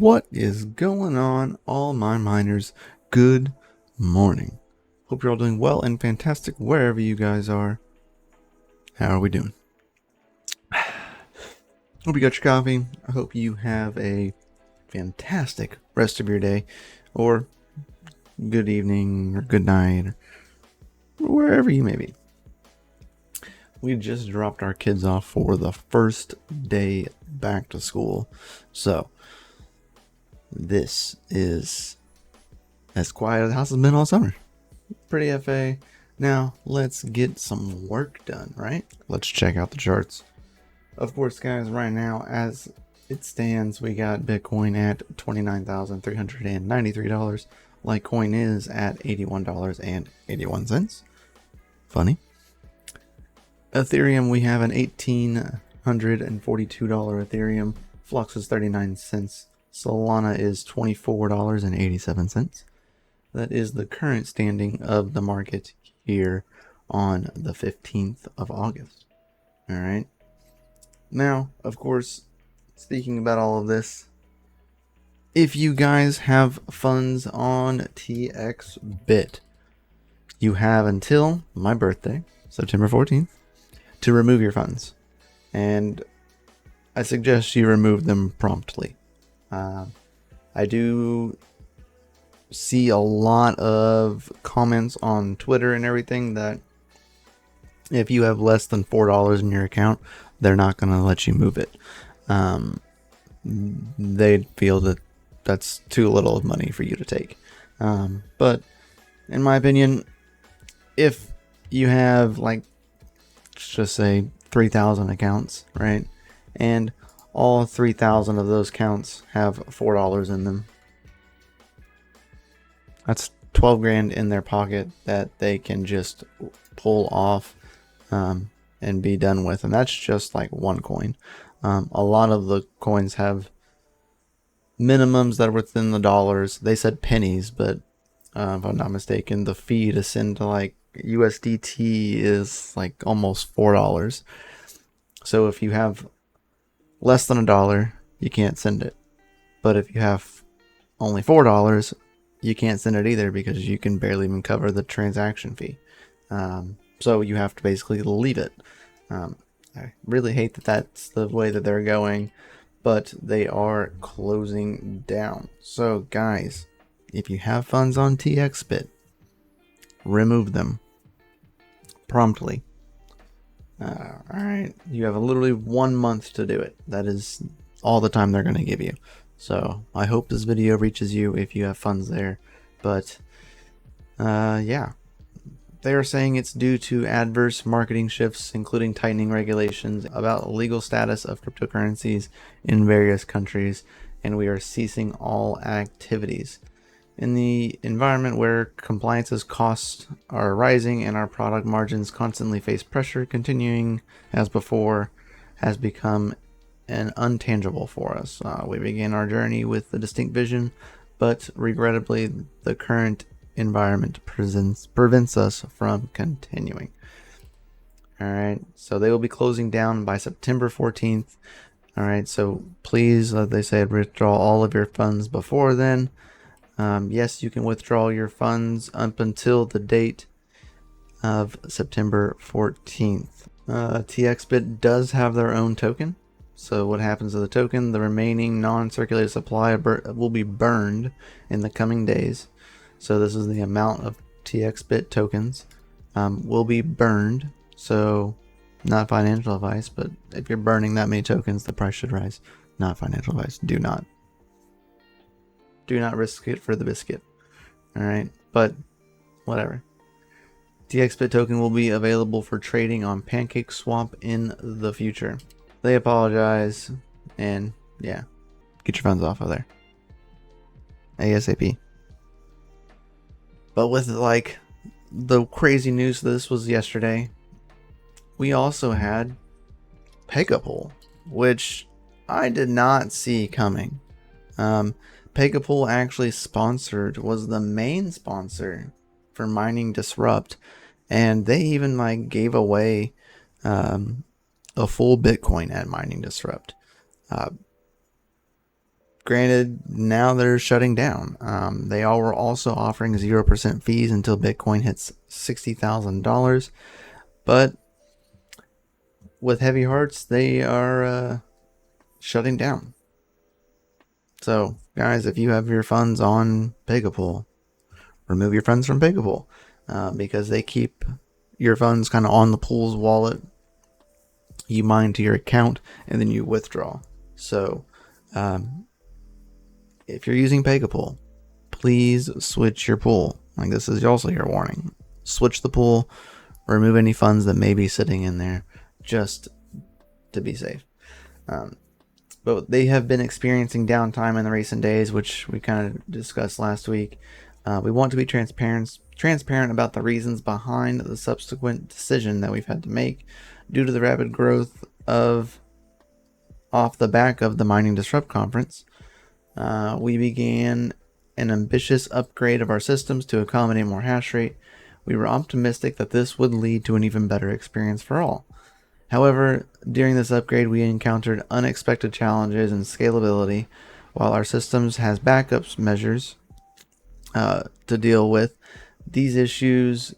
What is going on, all my miners? Good morning. Hope you're all doing well and fantastic wherever you guys are. How are we doing? Hope you got your coffee. I hope you have a fantastic rest of your day, or good evening, or good night, or wherever you may be. We just dropped our kids off for the first day back to school, so this is as quiet as the house has been all summer. Pretty FA. Now let's get some work done, right? Let's check out the charts. Of course, guys, right now as it stands, we got Bitcoin at $29,393. Litecoin is at $81.81. Funny. Ethereum, we have an $1,842 Ethereum. Flux is 39 cents. Solana is $24.87. That is the current standing of the market here on the 15th of August. All right. Now, of course, speaking about all of this, if you guys have funds on TXbit, you have until my birthday, September 14th, to remove your funds. And I suggest you remove them promptly. I do see a lot of comments on Twitter and everything that if you have less than $4 in your account, they're not going to let you move it. They feel that that's too little of money for you to take. But in my opinion, if you have, like, let's just say 3,000 accounts, right? And all 3,000 of those counts have $4 in them. That's 12 grand in their pocket that they can just pull off and be done with. And that's just like one coin. A lot of the coins have minimums that are within the dollars. They said pennies, but if I'm not mistaken, the fee to send to like USDT is like almost $4. So if you have less than $1, you can't send it. But if you have only $4, you can't send it either because you can barely even cover the transaction fee. So you have to basically leave it. I really hate that that's the way that they're going, but they are closing down. So guys, if you have funds on TXbit, remove them promptly. Alright, you have literally 1 month to do it. That is all the time they're going to give you. So I hope this video reaches you if you have funds there. But yeah, they are saying it's due to adverse marketing shifts, including tightening regulations about the legal status of cryptocurrencies in various countries, and we are ceasing all activities. In the environment where compliance's costs are rising and our product margins constantly face pressure, continuing as before has become an untangible for us. We began our journey with a distinct vision, but regrettably the current environment prevents us from continuing. Alright, so they will be closing down by September 14th. Alright, so please, like they said, withdraw all of your funds before then. Yes, you can withdraw your funds up until the date of September 14th. TXbit does have their own token. So what happens to the token? The remaining non-circulated supply will be burned in the coming days. So this is the amount of TXbit tokens will be burned. So not financial advice, but if you're burning that many tokens, the price should rise. Not financial advice. Do not risk it for the biscuit. Alright, but whatever. TXbit token will be available for trading on PancakeSwap in the future. They apologize, and yeah, get your funds off of there ASAP. But with like the crazy news, this was yesterday, we also had PegaPool, which I did not see coming. PegaPool actually was the main sponsor for Mining Disrupt, and they even like gave away a full Bitcoin at Mining Disrupt. granted, now they're shutting down. They all were also offering 0% fees until Bitcoin hits $60,000, but with heavy hearts, they are shutting down. So, guys, if you have your funds on PegaPool, remove your funds from PegaPool, because they keep your funds kind of on the pool's wallet. You mine to your account and then you withdraw. So, if you're using PegaPool, please switch your pool. Like, this is also your warning. Switch the pool, remove any funds that may be sitting in there, just to be safe. But they have been experiencing downtime in the recent days, which we kind of discussed last week. We want to be transparent about the reasons behind the subsequent decision that we've had to make due to the rapid growth off the back of the Mining Disrupt conference. We began an ambitious upgrade of our systems to accommodate more hash rate. We were optimistic that this would lead to an even better experience for all. However, during this upgrade, we encountered unexpected challenges in scalability. While our systems has backups measures to deal with, these issues,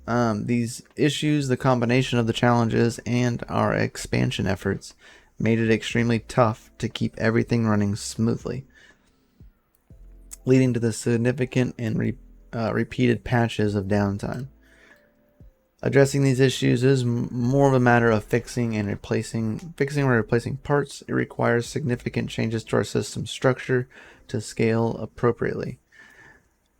the combination of the challenges and our expansion efforts made it extremely tough to keep everything running smoothly, leading to the significant and repeated patches of downtime. Addressing these issues is more of a matter of fixing or replacing parts. It requires significant changes to our system structure to scale appropriately.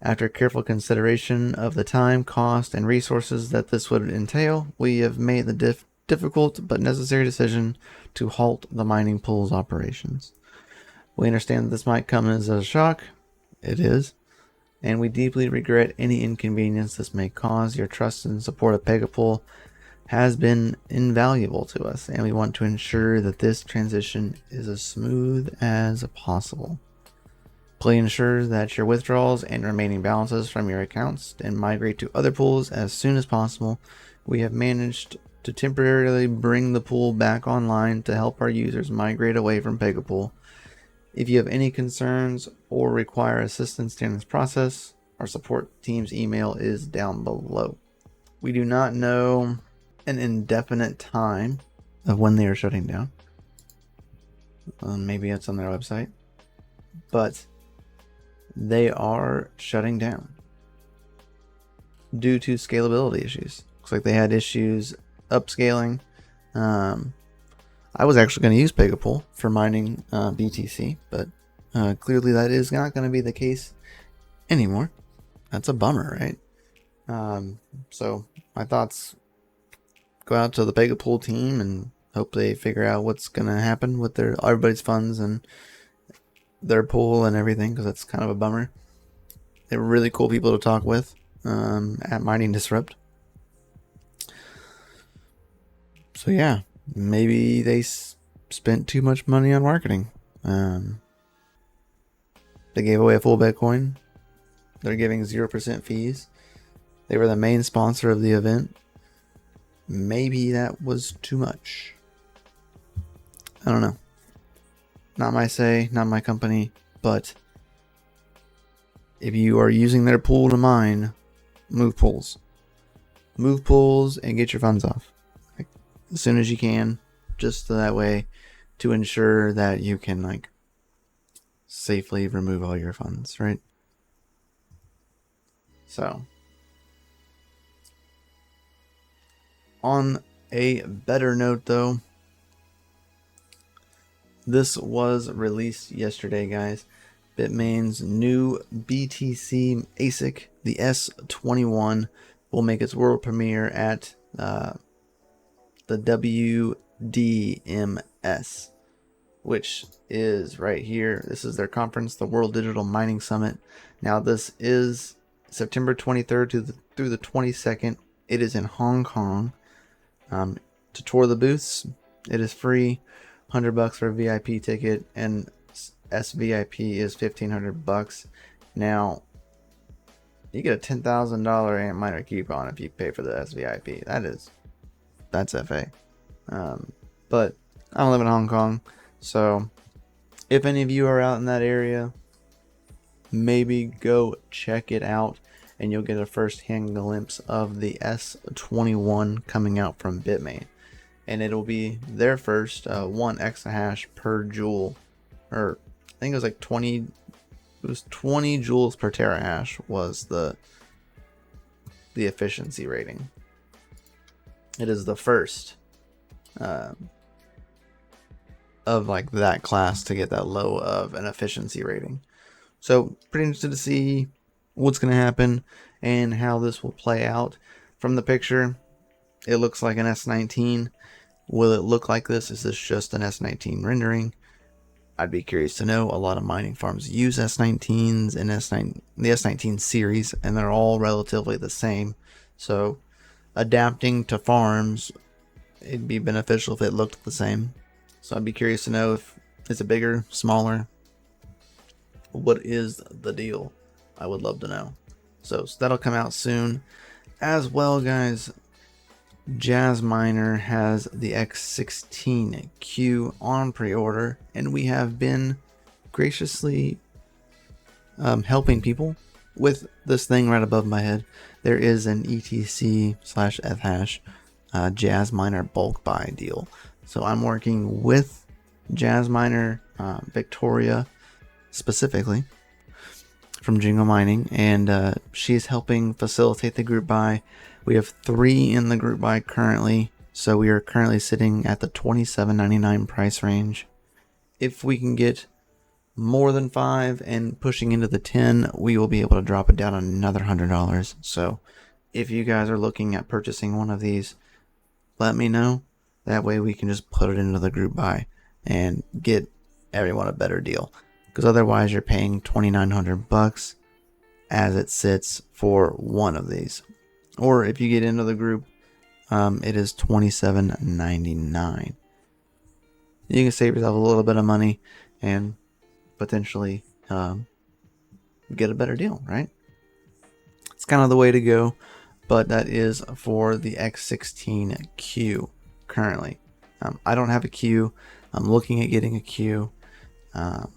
After careful consideration of the time, cost, and resources that this would entail, we have made the difficult but necessary decision to halt the mining pool's operations. We understand that this might come as a shock. It is. And we deeply regret any inconvenience this may cause. Your trust and support of PegaPool has been invaluable to us, and we want to ensure that this transition is as smooth as possible. Please ensure that your withdrawals and remaining balances from your accounts and migrate to other pools as soon as possible. We have managed to temporarily bring the pool back online to help our users migrate away from PegaPool. If you have any concerns or require assistance during this process, our support team's email is down below. We do not know an indefinite time of when they are shutting down. Maybe it's on their website. But they are shutting down due to scalability issues. Looks like they had issues upscaling. I was actually going to use PegaPool for mining BTC, but clearly that is not going to be the case anymore. That's a bummer, right? So my thoughts go out to the PegaPool team and hope they figure out what's going to happen with everybody's funds and their pool and everything, because that's kind of a bummer. They were really cool people to talk with at Mining Disrupt. So yeah. Maybe they spent too much money on marketing. They gave away a full Bitcoin. They're giving 0% fees. They were the main sponsor of the event. Maybe that was too much. I don't know. Not my say, not my company, but if you are using their pool to mine, move pools. Move pools and get your funds off as soon as you can, just that way to ensure that you can safely remove all your funds, right? So on a better note though, this was released yesterday, guys. Bitmain's new BTC ASIC, the S21, will make its world premiere at the WDMS, which is right here. This is their conference, the World Digital Mining Summit. Now, this is September 23rd through the 22nd. It is in Hong Kong. To tour the booths, it is free, $100 for a VIP ticket, and SVIP is $1,500. Now, you get a $10,000 Antminer coupon if you pay for the SVIP. That's FA. But I don't live in Hong Kong, so if any of you are out in that area, maybe go check it out and you'll get a first-hand glimpse of the S21 coming out from Bitmain. And it'll be their first 1 exahash per joule, or I think it was like 20 joules per terahash was the efficiency rating. It is the first of like that class to get that low of an efficiency rating. So pretty interested to see what's going to happen and how this will play out. From the picture, it looks like an S19. Will it look like this? Is this just an S19 rendering? I'd be curious to know. A lot of mining farms use S19s and the S19 series, and they're all relatively the same. So adapting to farms, it'd be beneficial if it looked the same. So I'd be curious to know if it's a bigger, smaller. What is the deal? I would love to know. So that'll come out soon. As well, guys, Jasminer has the X16-Q on pre-order, and we have been graciously helping people with this thing right above my head. There is an ETC/Ethash Jasminer bulk buy deal. So I'm working with Jasminer Victoria specifically from Jingle Mining, and she's helping facilitate the group buy. We have 3 in the group buy currently, so we are currently sitting at the $27.99 price range. If we can get more than 5 and pushing into the 10, we will be able to drop it down another $100. So if you guys are looking at purchasing one of these, let me know. That way we can just put it into the group buy and get everyone a better deal. Because otherwise you're paying $2,900 as it sits for one of these. Or if you get into the group, it is $27.99. You can save yourself a little bit of money and potentially get a better deal, right? It's kind of the way to go, but that is for the X16-Q currently. I don't have a Q. I'm looking at getting a Q. I'm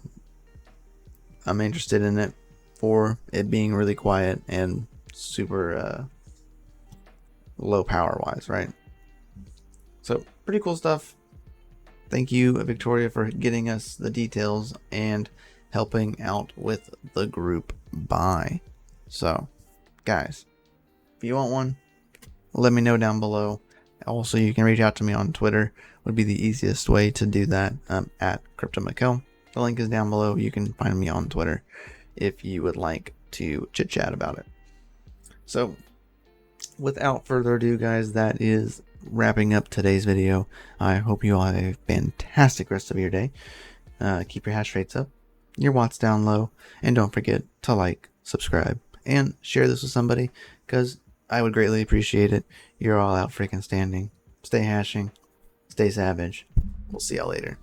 interested in it for it being really quiet and super low power wise, right? So pretty cool stuff. Thank you, Victoria, for getting us the details and helping out with the group buy. So guys, if you want one, let me know down below. Also, you can reach out to me on Twitter, would be the easiest way to do that, at CryptoMykel. The link is down below. You can find me on Twitter if you would like to chit chat about it. So without further ado, guys, that is wrapping up today's video. I hope you all have a fantastic rest of your day. Keep your hash rates up, your watts down low, and don't forget to like, subscribe, and share this with somebody, because I would greatly appreciate it. You're all out freaking standing. Stay hashing, stay savage. We'll see y'all later.